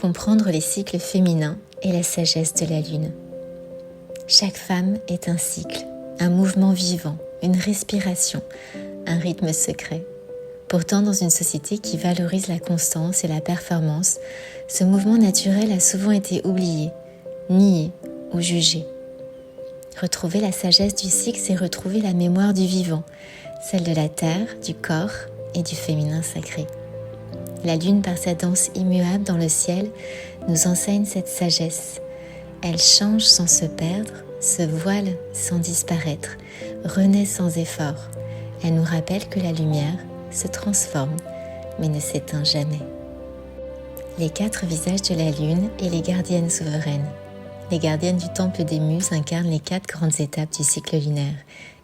comprendre les cycles féminins et la sagesse de la lune. Chaque femme est un cycle, un mouvement vivant, une respiration, un rythme secret. Pourtant, dans une société qui valorise la constance et la performance, ce mouvement naturel a souvent été oublié, nié ou jugé. Retrouver la sagesse du cycle, c'est retrouver la mémoire du vivant, celle de la terre, du corps et du féminin sacré. La lune, par sa danse immuable dans le ciel, nous enseigne cette sagesse. Elle change sans se perdre, se voile sans disparaître, renaît sans effort. Elle nous rappelle que la lumière se transforme, mais ne s'éteint jamais. Les 4 visages de la lune et les gardiennes souveraines. Les gardiennes du temple des muses incarnent les 4 grandes étapes du cycle lunaire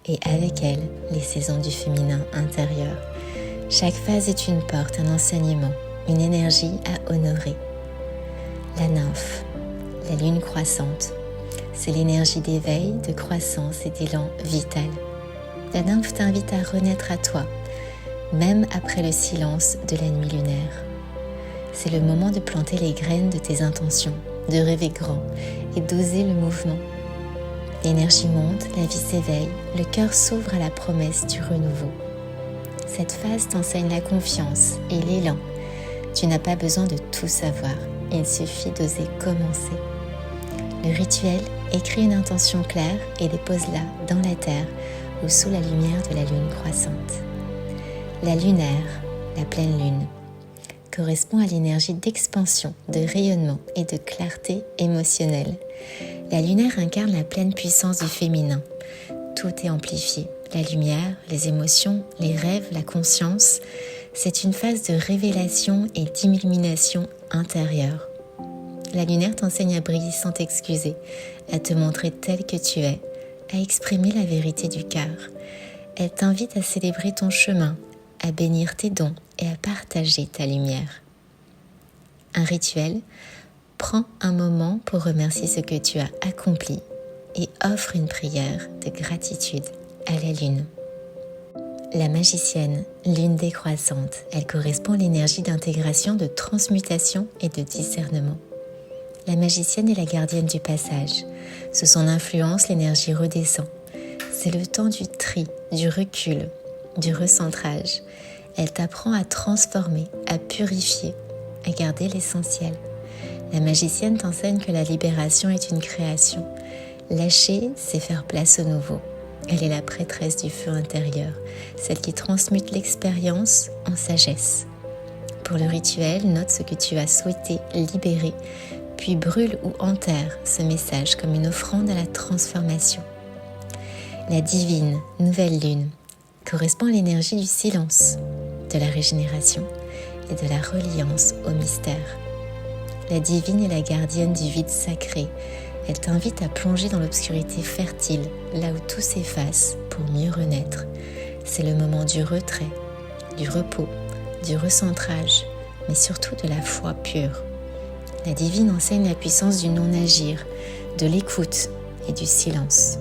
et avec elles, les saisons du féminin intérieur. Chaque phase est une porte, un enseignement, une énergie à honorer. La nymphe, la lune croissante, c'est l'énergie d'éveil, de croissance et d'élan vital. La nymphe t'invite à renaître à toi, même après le silence de la nuit lunaire. C'est le moment de planter les graines de tes intentions, de rêver grand et d'oser le mouvement. L'énergie monte, la vie s'éveille, le cœur s'ouvre à la promesse du renouveau. Cette phase t'enseigne la confiance et l'élan. Tu n'as pas besoin de tout savoir, il suffit d'oser commencer. Le rituel, écris une intention claire et dépose-la dans la terre ou sous la lumière de la lune croissante. La lunaire, la pleine lune, correspond à l'énergie d'expansion, de rayonnement et de clarté émotionnelle. La lunaire incarne la pleine puissance du féminin. Tout est amplifié. La lumière, les émotions, les rêves, la conscience, c'est une phase de révélation et d'illumination intérieure. La lunaire t'enseigne à briller sans t'excuser, à te montrer tel que tu es, à exprimer la vérité du cœur. Elle t'invite à célébrer ton chemin, à bénir tes dons et à partager ta lumière. Un rituel, prends un moment pour remercier ce que tu as accompli et offre une prière de gratitude à la lune. La magicienne, lune décroissante, elle correspond à l'énergie d'intégration, de transmutation et de discernement. La magicienne est la gardienne du passage. Sous son influence, l'énergie redescend. C'est le temps du tri, du recul, du recentrage. Elle t'apprend à transformer, à purifier, à garder l'essentiel. La magicienne t'enseigne que la libération est une création. Lâcher, c'est faire place au nouveau. Elle est la prêtresse du feu intérieur, celle qui transmute l'expérience en sagesse. Pour le rituel, note ce que tu as souhaité libérer, puis brûle ou enterre ce message comme une offrande à la transformation. La divine, nouvelle lune, correspond à l'énergie du silence, de la régénération et de la reliance au mystère. La divine est la gardienne du vide sacré. Elle t'invite à plonger dans l'obscurité fertile, là où tout s'efface pour mieux renaître. C'est le moment du retrait, du repos, du recentrage, mais surtout de la foi pure. La divine enseigne la puissance du non-agir, de l'écoute et du silence.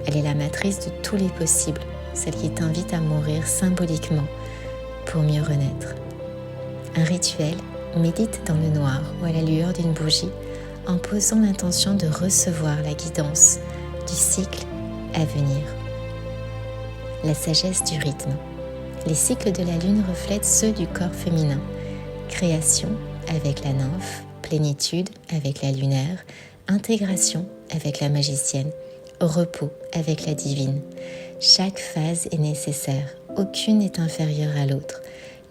Elle est la matrice de tous les possibles, celle qui t'invite à mourir symboliquement pour mieux renaître. Un rituel, médite dans le noir ou à la lueur d'une bougie en posant l'intention de recevoir la guidance du cycle à venir. La sagesse du rythme. Les cycles de la lune reflètent ceux du corps féminin. Création avec la nymphe, plénitude avec la lunaire, intégration avec la magicienne, repos avec la divine. Chaque phase est nécessaire, aucune n'est inférieure à l'autre.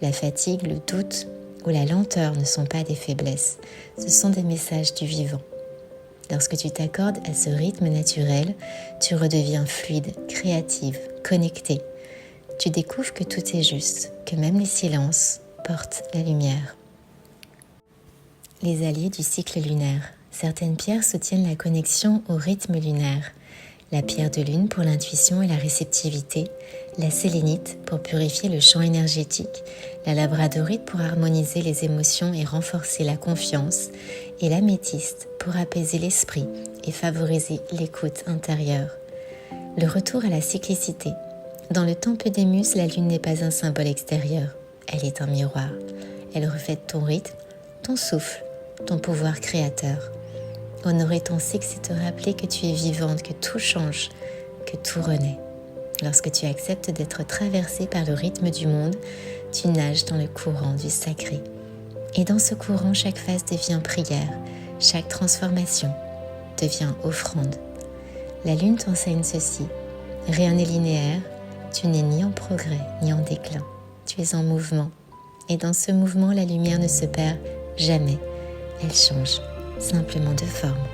La fatigue, le doute ou la lenteur ne sont pas des faiblesses, ce sont des messages du vivant. Lorsque tu t'accordes à ce rythme naturel, tu redeviens fluide, créative, connectée. Tu découvres que tout est juste, que même les silences portent la lumière. Les alliés du cycle lunaire. Certaines pierres soutiennent la connexion au rythme lunaire. La pierre de lune pour l'intuition et la réceptivité, la sélénite pour purifier le champ énergétique, la labradorite pour harmoniser les émotions et renforcer la confiance, et l'améthyste pour apaiser l'esprit et favoriser l'écoute intérieure. Le retour à la cyclicité. Dans le temple des muses, la lune n'est pas un symbole extérieur, elle est un miroir. Elle reflète ton rythme, ton souffle, ton pouvoir créateur. Honorer ton cycle, c'est te rappeler que tu es vivante, que tout change, que tout renaît. Lorsque tu acceptes d'être traversée par le rythme du monde, tu nages dans le courant du sacré. Et dans ce courant, chaque phase devient prière, chaque transformation devient offrande. La lune t'enseigne ceci. Rien n'est linéaire, tu n'es ni en progrès ni en déclin. Tu es en mouvement. Et dans ce mouvement, la lumière ne se perd jamais. Elle change simplement de forme.